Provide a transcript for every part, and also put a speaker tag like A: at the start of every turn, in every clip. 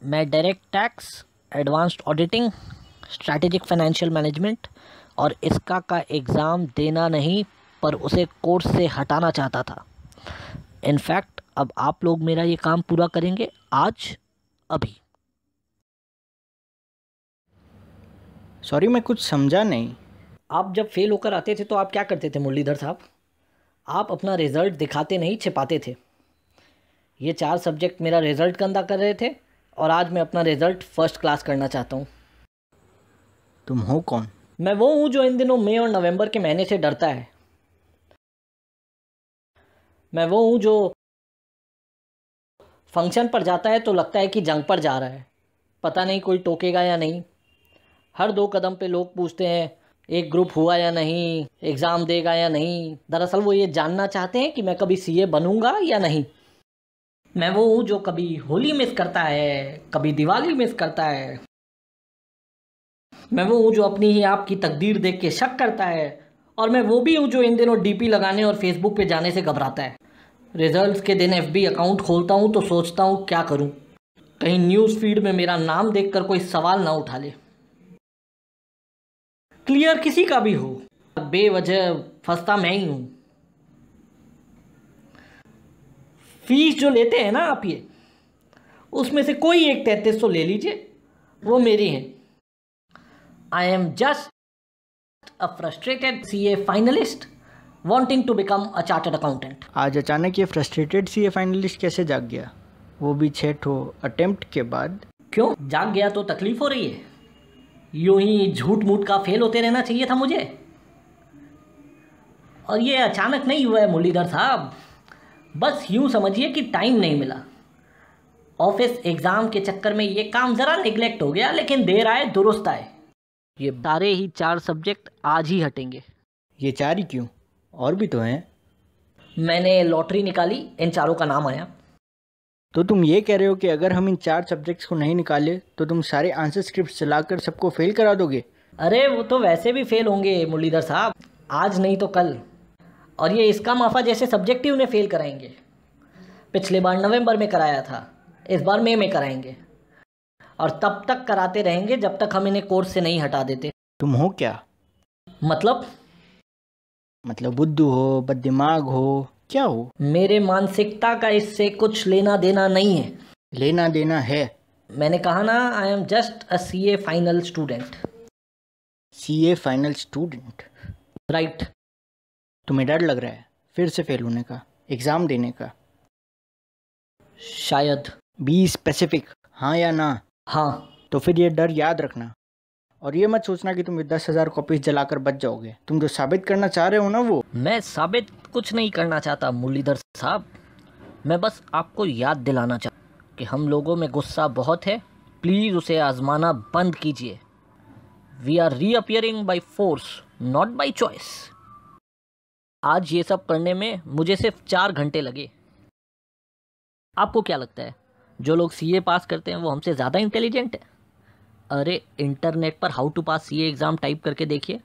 A: मैं direct tax, advanced auditing, strategic financial management और इसका का एग्ज़ाम देना नहीं पर उसे कोर्स से हटाना चाहता था। इनफैक्ट अब आप लोग मेरा ये काम पूरा करेंगे आज, अभी।
B: सॉरी, मैं कुछ समझा नहीं।
A: आप जब फेल होकर आते थे तो आप क्या करते थे मुरलीधर साहब? आप अपना रिज़ल्ट दिखाते नहीं, छिपाते थे। ये 4 सब्जेक्ट मेरा रिज़ल्ट गंदा कर रहे थे और आज मैं अपना रिज़ल्ट फर्स्ट क्लास करना चाहता हूँ।
B: तुम हो कौन?
A: मैं वो हूँ जो इन दिनों मई और नवंबर के महीने से डरता है। मैं वो हूँ जो फंक्शन पर जाता है तो लगता है कि जंग पर जा रहा है, पता नहीं कोई टोकेगा या नहीं। हर 2 कदम पे लोग पूछते हैं एक ग्रुप हुआ या नहीं, एग्ज़ाम देगा या नहीं। दरअसल वो ये जानना चाहते हैं कि मैं कभी सीए बनूंगा या नहीं। मैं वो हूँ जो कभी होली मिस करता है, कभी दिवाली मिस करता है। मैं वो हूँ जो अपनी ही आपकी तकदीर देख के शक करता है। और मैं वो भी हूँ जो इन दिनों डीपी लगाने और फेसबुक पे जाने से घबराता है। रिजल्ट्स के दिन एफबी अकाउंट खोलता हूँ तो सोचता हूँ क्या करूँ, कहीं न्यूज़ फीड में मेरा नाम देखकर कोई सवाल ना उठा ले। क्लियर किसी का भी हो, बेवजह फंसता मैं ही हूँ। फीस जो लेते हैं ना आप, ये उसमें से कोई एक 3300 ले लीजिए, वो मेरी है। I am just a frustrated CA finalist wanting to become a chartered accountant.
B: आज अचानक ये फ्रस्ट्रेटेड सीए फाइनलिस्ट कैसे जाग गया, वो भी 6 अटेम्प्ट के बाद?
A: क्यों जाग गया? तो तकलीफ हो रही है? यूं ही झूठ मूठ का फेल होते रहना चाहिए था मुझे। और ये अचानक नहीं हुआ है मुरलीधर साहब, बस यूं समझिए कि टाइम नहीं मिला। ऑफिस एग्ज़ाम के चक्कर में ये काम ज़रा निगलेक्ट हो गया, लेकिन देर आए दुरुस्त आए। ये सारे ही 4 सब्जेक्ट आज ही हटेंगे।
B: ये 4 ही क्यों, और भी तो हैं।
A: मैंने लॉटरी निकाली, इन चारों का नाम आया।
B: तो तुम ये कह रहे हो कि अगर हम इन 4 सब्जेक्ट्स को नहीं निकाले तो तुम सारे आंसर स्क्रिप्ट चलाकर सबको फेल करा दोगे?
A: अरे वो तो वैसे भी फेल होंगे मुरलीधर साहब, आज नहीं तो कल। और ये इसका माफा जैसे सब्जेक्ट ही उन्हें फेल कराएंगे। पिछले बार नवंबर में कराया था, इस बार मई में कराएंगे। और तब तक कराते रहेंगे जब तक हम इन्हें कोर्स से नहीं हटा देते।
B: तुम हो क्या?
A: मतलब
B: बुद्धू हो, बददिमाग हो, क्या हो?
A: मेरे मानसिकता का इससे कुछ लेना देना नहीं है।
B: लेना देना है।
A: मैंने कहा ना, आई am just a CA final student.
B: CA final student?
A: Right.
B: तुम्हें डर लग रहा है फिर से फेल होने का, एग्ज़ाम देने का?
A: शायद।
B: बी स्पेसिफिक, हाँ या ना?
A: हाँ।
B: तो फिर ये डर याद रखना, और ये मत सोचना कि तुम 10,000 कॉपीज जलाकर बच जाओगे। तुम जो साबित करना चाह रहे हो ना, वो
A: मैं साबित कुछ नहीं करना चाहता मुरलीधर साहब, मैं बस आपको याद दिलाना चाहता कि हम लोगों में गुस्सा बहुत है, प्लीज़ उसे आजमाना बंद कीजिए। We are reappearing by force, not by choice. आज ये सब करने में मुझे सिर्फ 4 घंटे लगे। आपको क्या लगता है जो लोग सीए पास करते हैं वो हमसे ज़्यादा इंटेलिजेंट है? अरे इंटरनेट पर how to pass CA exam type करके देखिए,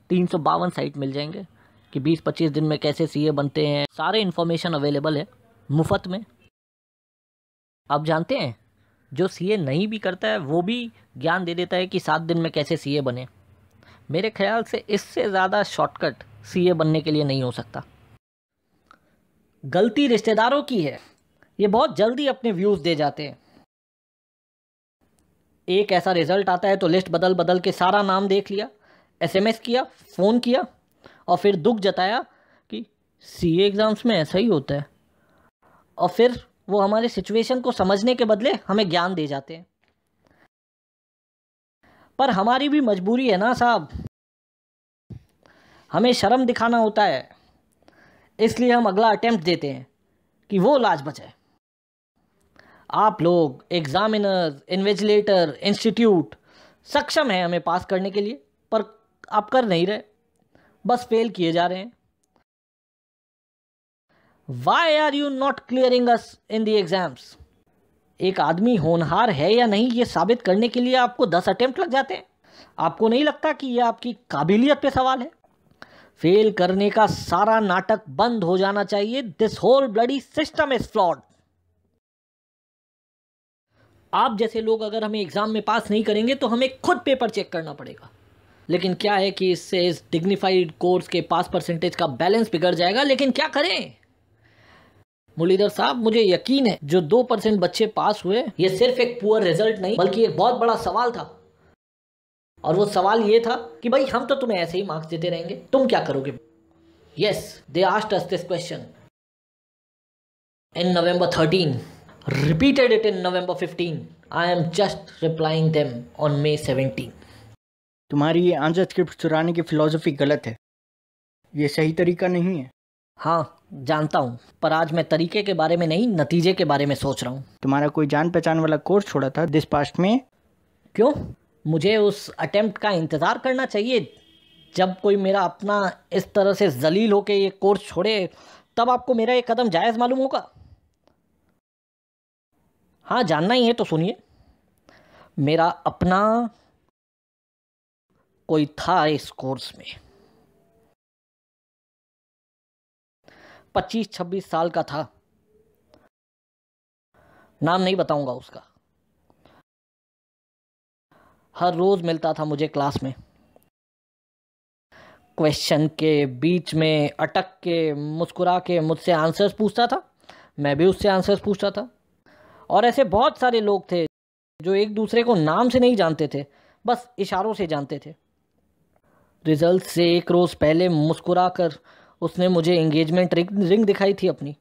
A: 352 साइट मिल जाएंगे कि 20-25 दिन में कैसे सीए बनते हैं। सारे इन्फॉर्मेशन अवेलेबल है मुफ्त में। आप जानते हैं जो सीए नहीं भी करता है वो भी ज्ञान दे देता है कि 7 दिन में कैसे सीए बने। मेरे ख्याल से इससे ज़्यादा शॉर्टकट सीए बनने के लिए नहीं हो सकता। गलती रिश्तेदारों की है, ये बहुत जल्दी अपने व्यूज़ दे जाते हैं। एक ऐसा रिजल्ट आता है तो लिस्ट बदल बदल के सारा नाम देख लिया, एसएमएस किया, फ़ोन किया और फिर दुख जताया कि सीए एग्ज़ाम्स में ऐसा ही होता है। और फिर वो हमारे सिचुएशन को समझने के बदले हमें ज्ञान दे जाते हैं। पर हमारी भी मजबूरी है ना साहब, हमें शर्म दिखाना होता है, इसलिए हम अगला अटेम्प्ट देते हैं कि वो लाज बचाए। आप लोग एग्जामिनर्स, इन्विजिलेटर, इंस्टीट्यूट सक्षम हैं हमें पास करने के लिए, पर आप कर नहीं रहे, बस फेल किए जा रहे हैं। Why are you not clearing us in the exams? एक आदमी होनहार है या नहीं ये साबित करने के लिए आपको 10 अटेम्प्ट लग जाते हैं। आपको नहीं लगता कि ये आपकी काबिलियत पे सवाल है? फेल करने का सारा नाटक बंद हो जाना चाहिए। This whole bloody system is flawed. आप जैसे लोग अगर हमें एग्ज़ाम में पास नहीं करेंगे तो हमें खुद पेपर चेक करना पड़ेगा। लेकिन क्या है कि इससे इस डिग्निफाइड कोर्स के पास परसेंटेज का बैलेंस बिगड़ जाएगा। लेकिन क्या करें मुरलीधर साहब, मुझे यकीन है जो 2% बच्चे पास हुए ये सिर्फ एक पुअर रिजल्ट नहीं बल्कि एक बहुत बड़ा सवाल था। और वो सवाल ये था कि भाई हम तो तुम्हें ऐसे ही मार्क्स देते रहेंगे, तुम क्या करोगे। Yes, they asked us this question in November 13, repeated it in November 15. I am just replying them on May 17.
B: तुम्हारी ये आंसर स्क्रिप्ट चुराने की फिलॉसफी गलत है, ये सही तरीका नहीं है।
A: हाँ जानता हूँ, पर आज मैं तरीके के बारे में नहीं नतीजे के बारे में सोच रहा हूँ।
B: तुम्हारा कोई जान पहचान वाला कोर्स छोड़ा था दिस पास्ट में?
A: क्यों? मुझे उस अटेम्प्ट का इंतज़ार करना चाहिए। जब कोई मेरा अपना इस तरह से जलील होके ये कोर्स छोड़े तब आपको मेरा ये कदम जायज़ मालूम होगा। हाँ जानना ही है तो सुनिए। मेरा अपना कोई था इस कोर्स में, 25-26 साल का था, नाम नहीं बताऊंगा उसका। हर रोज मिलता था मुझे क्लास में, क्वेश्चन के बीच में अटक के मुस्कुरा के मुझसे आंसर्स पूछता था, मैं भी उससे आंसर्स पूछता था। और ऐसे बहुत सारे लोग थे जो एक दूसरे को नाम से नहीं जानते थे, बस इशारों से जानते थे। रिजल्ट से एक रोज पहले मुस्कुरा कर उसने मुझे एंगेजमेंट रिंग दिखाई थी अपनी।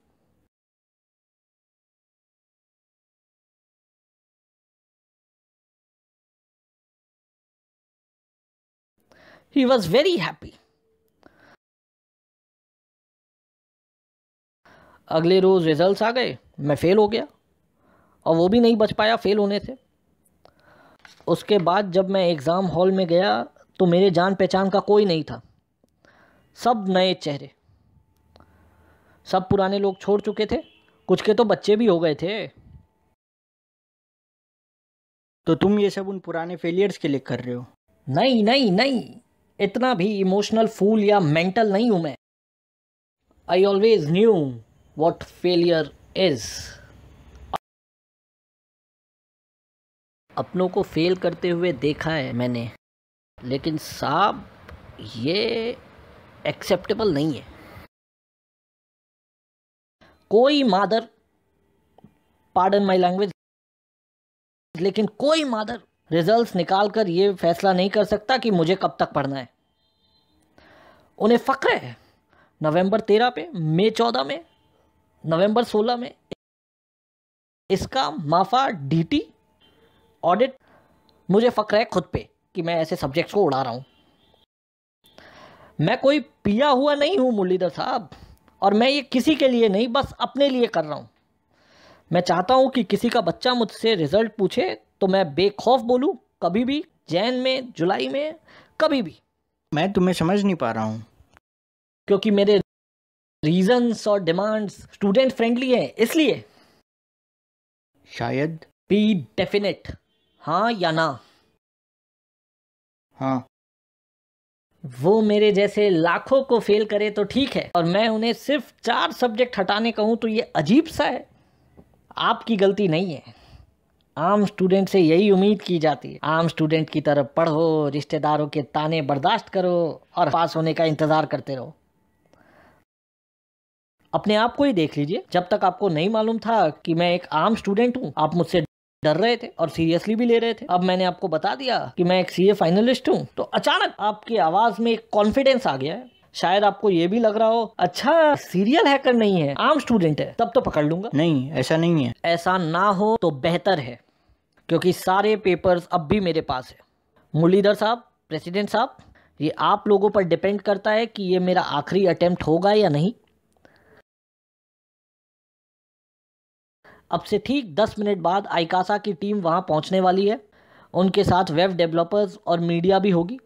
A: He was very happy. अगले रोज रिजल्ट्स आ गए, मैं फेल हो गया और वो भी नहीं बच पाया फेल होने से। उसके बाद जब मैं एग्ज़ाम हॉल में गया तो मेरे जान पहचान का कोई नहीं था, सब नए चेहरे, सब पुराने लोग छोड़ चुके थे, कुछ के तो बच्चे भी हो गए थे।
B: तो तुम ये सब उन पुराने फेलियर्स के लिए कर रहे हो?
A: नहीं नहीं नहीं, इतना भी इमोशनल फूल या मेंटल नहीं हूं मैं। I always knew what failure is. अपनों को फेल करते हुए देखा है मैंने, लेकिन साहब ये एक्सेप्टेबल नहीं है। कोई मादर, पार्डन माय लैंग्वेज, लेकिन कोई मादर रिजल्ट्स निकाल कर ये फैसला नहीं कर सकता कि मुझे कब तक पढ़ना है। उन्हें फ़क्र है नवंबर 13 पे, मई 14 में, नवंबर 16 में इसका माफा डीटी ऑडिट। मुझे फ़क्र है खुद पे कि मैं ऐसे सब्जेक्ट्स को उड़ा रहा हूँ। मैं कोई पिया हुआ नहीं हूँ मुरलीधर साहब, और मैं ये किसी के लिए नहीं बस अपने लिए कर रहा हूँ। मैं चाहता हूँ कि किसी का बच्चा मुझसे रिजल्ट पूछे तो मैं बेखौफ बोलूँ, कभी भी, जैन में, जुलाई में, कभी भी।
B: मैं तुम्हें समझ नहीं पा रहा हूँ।
A: क्योंकि मेरे रीजंस और डिमांड्स स्टूडेंट फ्रेंडली हैं, इसलिए।
B: शायद।
A: बी डेफिनेट, हाँ या ना?
B: हाँ।
A: वो मेरे जैसे लाखों को फेल करे तो ठीक है, और मैं उन्हें सिर्फ 4 सब्जेक्ट हटाने कहूँ तो ये अजीब सा है। आपकी गलती नहीं है, आम स्टूडेंट से यही उम्मीद की जाती है। आम स्टूडेंट की तरह पढ़ो, रिश्तेदारों के ताने बर्दाश्त करो और पास होने का इंतज़ार करते रहो। अपने आप को ही देख लीजिए, जब तक आपको नहीं मालूम था कि मैं एक आम स्टूडेंट हूँ आप मुझसे डर रहे थे और सीरियसली भी ले रहे थे। अब मैंने आपको बता दिया कि मैं एक सीए फाइनलिस्ट हूँ तो अचानक आपकी आवाज़ में एक कॉन्फिडेंस आ गया है। शायद आपको ये भी लग रहा हो, अच्छा सीरियल हैकर नहीं है, आम स्टूडेंट है, तब तो पकड़ लूंगा।
B: नहीं, ऐसा नहीं है।
A: ऐसा ना हो तो बेहतर है, क्योंकि सारे पेपर्स अब भी मेरे पास है। मुरलीधर साहब, प्रेसिडेंट साहब, ये आप लोगों पर डिपेंड करता है कि ये मेरा आखिरी अटेम्प्ट होगा या नहीं। अब से ठीक 10 मिनट बाद आईकासा की टीम वहां पहुंचने वाली है। उनके साथ वेब डेवलपर्स और मीडिया भी होगी।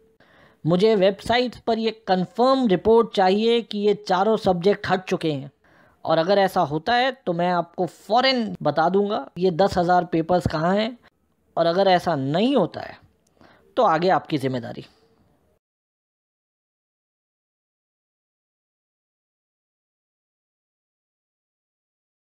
A: मुझे वेबसाइट पर ये कंफर्म रिपोर्ट चाहिए कि ये चारों सब्जेक्ट हट चुके हैं, और अगर ऐसा होता है तो मैं आपको फ़ौरन बता दूंगा ये 10,000 पेपर्स कहाँ हैं, और अगर ऐसा नहीं होता है तो आगे आपकी जिम्मेदारी।